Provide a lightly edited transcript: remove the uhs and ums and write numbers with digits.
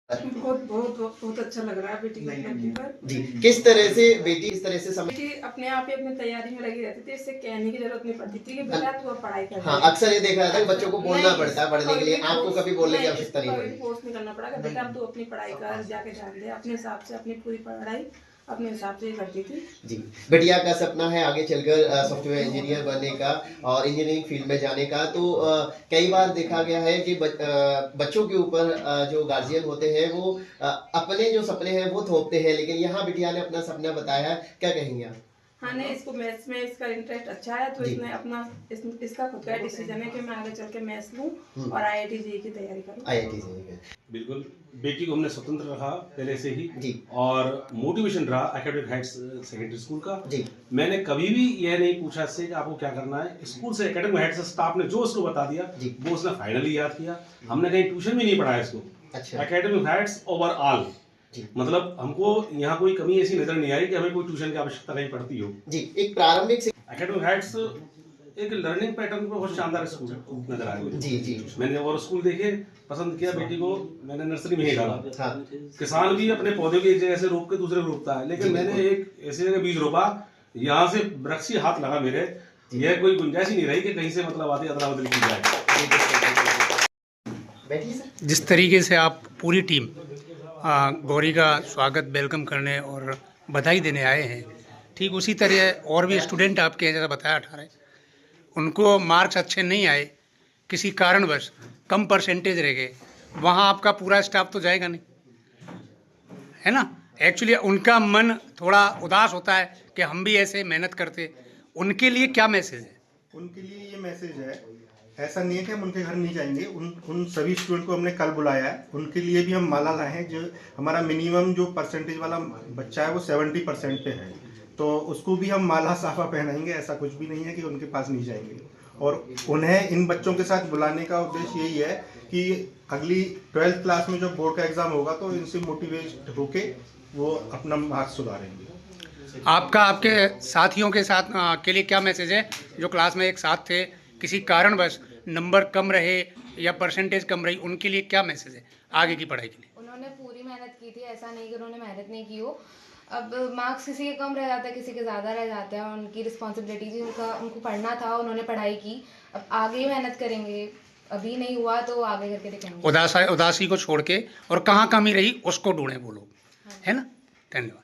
बहुत बहुत बहुत अच्छा लग रहा है बेटी की उपलब्धि पर। जी, किस तरह से बेटी इस तरह से बेटी अपने आप ही अपनी तैयारी में लगी रहती थी, इससे कहने की जरूरत नहीं पड़ती थी कि बेटा तू अब पढ़ाई कर। हाँ, अक्सर ये देखा जाता है कि बच्चों को बोलना पड़ता है पढ़ने के लिए, आपको कभी बोलने की आवश्यकता नहीं कभी पड़ी। फोर्स नहीं करना पड़ा कि बेटा अब तू अपनी पढ़ाई कर, जाके ध्यान दे अपने हिसाब से, अपनी पूरी पढ़ाई अपने हिसाब से ही करती थी। जी, बिटिया का सपना है आगे चलकर सॉफ्टवेयर इंजीनियर बनने का और इंजीनियरिंग फील्ड में जाने का। तो कई बार देखा गया है कि बच्चों के ऊपर जो गार्जियन होते हैं वो अपने जो सपने हैं वो थोपते हैं, लेकिन यहाँ बिटिया ने अपना सपना बताया है, क्या कहेंगे आप? हाँ नहीं, इसको मैथ्स में इसका इंटरेस्ट अच्छा है, तो इसने अपना इसका खुद का डिसीजन है कि मैं आगे चल के मैथ्स लूँ और IIT JEE की तैयारी करूँ। IIT JEE बिल्कुल, बेटी को हमने स्वतंत्र रखा पहले से ही जी। और मोटिवेशन रहा एकेडमिक हाइट्स सेकेंडरी स्कूल का। जी। मैंने कभी भी यह नहीं पूछा इससे कि आपको क्या करना है, स्कूल से एकेडमिक हाइट्स स्टाफ ने जो उसको बता दिया वो उसने फाइनली याद किया। हमने कहीं ट्यूशन भी नहीं पढ़ाया इसको। अच्छा। एकेडमिक हाइट्स ओवरऑल, मतलब हमको यहाँ कोई कमी ऐसी नजर नहीं आई कि हमें कोई ट्यूशन की आवश्यकता नहीं पड़ती हो। जी, एक प्रारंभिक एकेडमिक हाइट्स एक लर्निंग पैटर्न पे बहुत शानदार स्कूल नजर आया। जी जी, मैंने और स्कूल देखे, पसंद किया बेटी को, मैंने नर्सरी में ही डाला। हाँ। किसान भी अपने पौधे को एक जगह से रोप के दूसरे रोपता है, लेकिन मैंने एक ऐसे जगह बीज रोपा, यहाँ से वृक्ष ही हाथ लगा मेरे, यह कोई गुंजाइश ही नहीं रही कि कहीं से मतलब आती अदला बदली की जाए। जिस तरीके से आप पूरी टीम गौरी का स्वागत वेलकम करने और बधाई देने आए हैं, ठीक उसी तरह और भी स्टूडेंट आपके जैसा बताया 18, उनको मार्क्स अच्छे नहीं आए, किसी कारणवश कम परसेंटेज रह गए, वहाँ आपका पूरा स्टाफ तो जाएगा नहीं, है ना। एक्चुअली उनका मन थोड़ा उदास होता है कि हम भी ऐसे मेहनत करते। उनके लिए क्या मैसेज है? उनके लिए ये मैसेज है, ऐसा नहीं है कि हम उनके घर नहीं जाएंगे, उन सभी स्टूडेंट को हमने कल बुलाया है, उनके लिए भी हम माला लाए हैं। जो हमारा मिनिमम जो परसेंटेज वाला बच्चा है वो 70% पे है, तो उसको भी हम माला साफा पहनाएंगे। ऐसा कुछ भी नहीं है कि उनके पास नहीं जाएंगे। और उन्हें इन बच्चों के साथ बुलाने का उद्देश्य यही है कि अगली 12th क्लास में जब बोर्ड का एग्जाम होगा तो इनसे मोटिवेट होके वो अपना मार्क्स सुधारेंगे। आपका आपके साथियों के साथ के लिए क्या मैसेज है जो क्लास में एक साथ थे, किसी कारणवश नंबर कम रहे या परसेंटेज कम रही, उनके लिए क्या मैसेज है आगे की पढ़ाई के लिए? उन्होंने पूरी मेहनत की थी, ऐसा नहीं कि उन्होंने मेहनत नहीं की हो। अब मार्क्स किसी के कम रह जाता है, किसी के ज़्यादा रह जाता है, उनकी रिस्पॉन्सिबिलिटी थी, उनको पढ़ना था, उन्होंने पढ़ाई की। अब आगे मेहनत करेंगे, अभी नहीं हुआ तो आगे करके दिखाएंगे। उदासी को छोड़ के और कहाँ कमी रही उसको ढूंढे वो लोग, है ना। धन्यवाद।